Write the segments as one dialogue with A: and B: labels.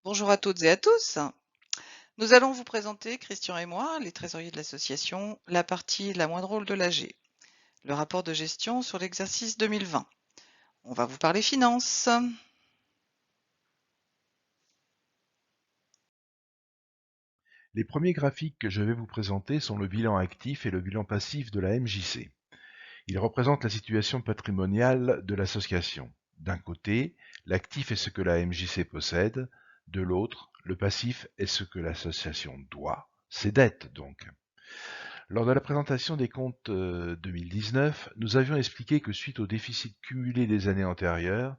A: Bonjour à toutes et à tous. Nous allons vous présenter, Christian et moi, les trésoriers de l'association, la partie la moins drôle de l'AG, le rapport de gestion sur l'exercice 2020. On va vous parler finances.
B: Les premiers graphiques que je vais vous présenter sont le bilan actif et le bilan passif de la MJC. Ils représentent la situation patrimoniale de l'association. D'un côté, l'actif est ce que la MJC possède, de l'autre, le passif est ce que l'association doit, ses dettes donc. Lors de la présentation des comptes 2019, nous avions expliqué que suite au déficit cumulé des années antérieures,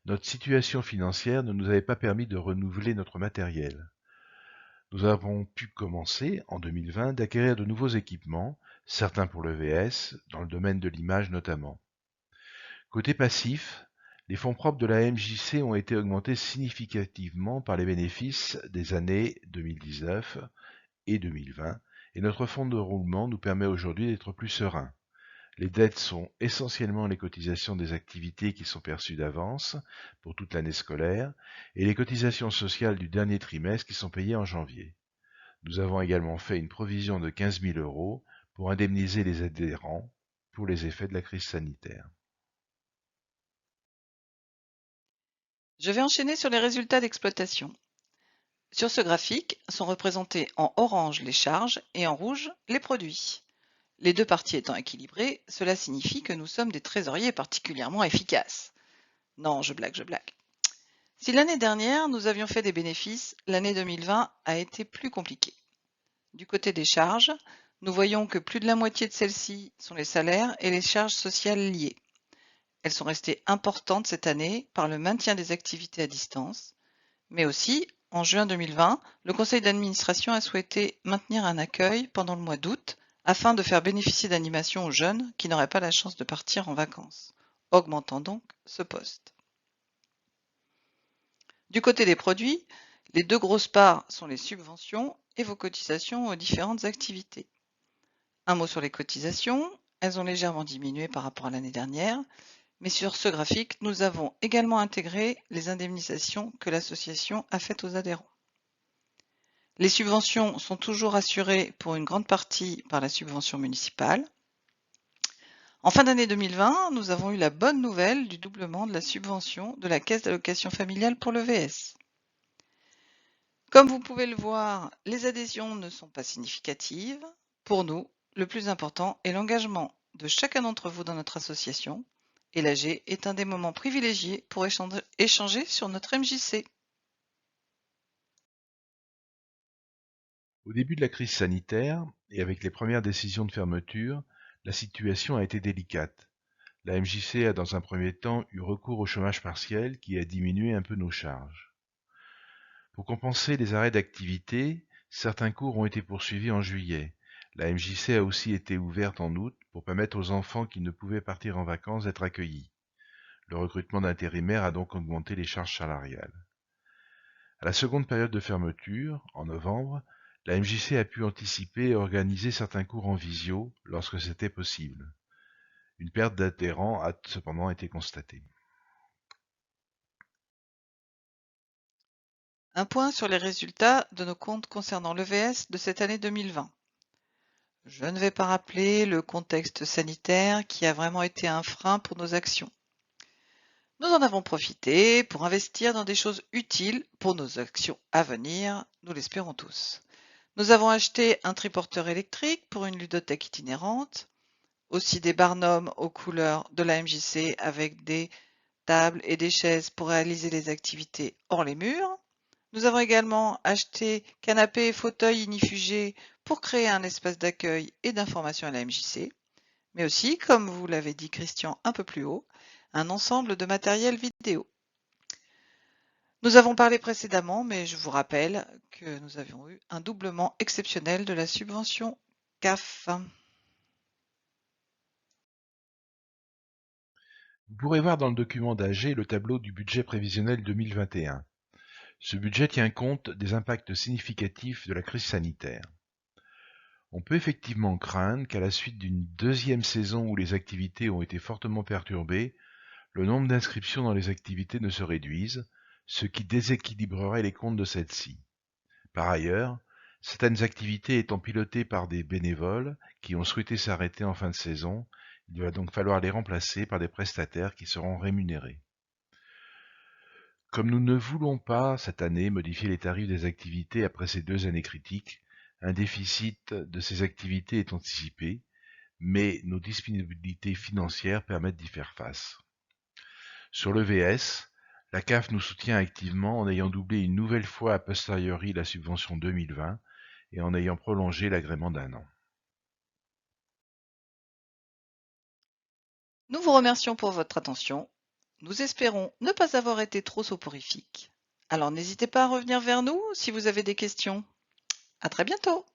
B: notre situation financière ne nous avait pas permis de renouveler notre matériel. Nous avons pu commencer, en 2020, d'acquérir de nouveaux équipements, certains pour le VS, dans le domaine de l'image notamment. Côté passif, les fonds propres de la MJC ont été augmentés significativement par les bénéfices des années 2019 et 2020, et notre fonds de roulement nous permet aujourd'hui d'être plus serein. Les dettes sont essentiellement les cotisations des activités qui sont perçues d'avance pour toute l'année scolaire et les cotisations sociales du dernier trimestre qui sont payées en janvier. Nous avons également fait une provision de 15 000 € pour indemniser les adhérents pour les effets de la crise sanitaire.
A: Je vais enchaîner sur les résultats d'exploitation. Sur ce graphique sont représentés en orange les charges et en rouge les produits. Les deux parties étant équilibrées, cela signifie que nous sommes des trésoriers particulièrement efficaces. Non, je blague, je blague. Si l'année dernière, nous avions fait des bénéfices, l'année 2020 a été plus compliquée. Du côté des charges, nous voyons que plus de la moitié de celles-ci sont les salaires et les charges sociales liées. Elles sont restées importantes cette année par le maintien des activités à distance, mais aussi, en juin 2020, le conseil d'administration a souhaité maintenir un accueil pendant le mois d'août afin de faire bénéficier d'animations aux jeunes qui n'auraient pas la chance de partir en vacances, augmentant donc ce poste. Du côté des produits, les deux grosses parts sont les subventions et vos cotisations aux différentes activités. Un mot sur les cotisations, elles ont légèrement diminué par rapport à l'année dernière, mais sur ce graphique, nous avons également intégré les indemnisations que l'association a faites aux adhérents. Les subventions sont toujours assurées pour une grande partie par la subvention municipale. En fin d'année 2020, nous avons eu la bonne nouvelle du doublement de la subvention de la caisse d'allocation familiale pour le VS. Comme vous pouvez le voir, les adhésions ne sont pas significatives. Pour nous, le plus important est l'engagement de chacun d'entre vous dans notre association, et l'AG est un des moments privilégiés pour échanger sur notre MJC.
B: Au début de la crise sanitaire, et avec les premières décisions de fermeture, la situation a été délicate. La MJC a dans un premier temps eu recours au chômage partiel qui a diminué un peu nos charges. Pour compenser les arrêts d'activité, certains cours ont été poursuivis en juillet. La MJC a aussi été ouverte en août pour permettre aux enfants qui ne pouvaient partir en vacances d'être accueillis. Le recrutement d'intérimaires a donc augmenté les charges salariales. À la seconde période de fermeture, en novembre, la MJC a pu anticiper et organiser certains cours en visio lorsque c'était possible. Une perte d'adhérents a cependant été constatée.
A: Un point sur les résultats de nos comptes concernant l'EVS de cette année 2020. Je ne vais pas rappeler le contexte sanitaire qui a vraiment été un frein pour nos actions. Nous en avons profité pour investir dans des choses utiles pour nos actions à venir, nous l'espérons tous. Nous avons acheté un triporteur électrique pour une ludothèque itinérante, aussi des barnums aux couleurs de la MJC avec des tables et des chaises pour réaliser les activités hors les murs. Nous avons également acheté canapés et fauteuils inifugés pour créer un espace d'accueil et d'information à la MJC, mais aussi, comme vous l'avez dit Christian un peu plus haut, un ensemble de matériel vidéo. Nous avons parlé précédemment, mais je vous rappelle que nous avions eu un doublement exceptionnel de la subvention CAF.
B: Vous pourrez voir dans le document d'AG le tableau du budget prévisionnel 2021. Ce budget tient compte des impacts significatifs de la crise sanitaire. On peut effectivement craindre qu'à la suite d'une deuxième saison où les activités ont été fortement perturbées, le nombre d'inscriptions dans les activités ne se réduise, ce qui déséquilibrerait les comptes de celle-ci. Par ailleurs, certaines activités étant pilotées par des bénévoles qui ont souhaité s'arrêter en fin de saison, il va donc falloir les remplacer par des prestataires qui seront rémunérés. Comme nous ne voulons pas, cette année, modifier les tarifs des activités après ces 2 années critiques, un déficit de ces activités est anticipé, mais nos disponibilités financières permettent d'y faire face. Sur l'EVS, la CAF nous soutient activement en ayant doublé une nouvelle fois a posteriori la subvention 2020 et en ayant prolongé l'agrément d'1 an.
A: Nous vous remercions pour votre attention. Nous espérons ne pas avoir été trop soporifiques. Alors n'hésitez pas à revenir vers nous si vous avez des questions. À très bientôt!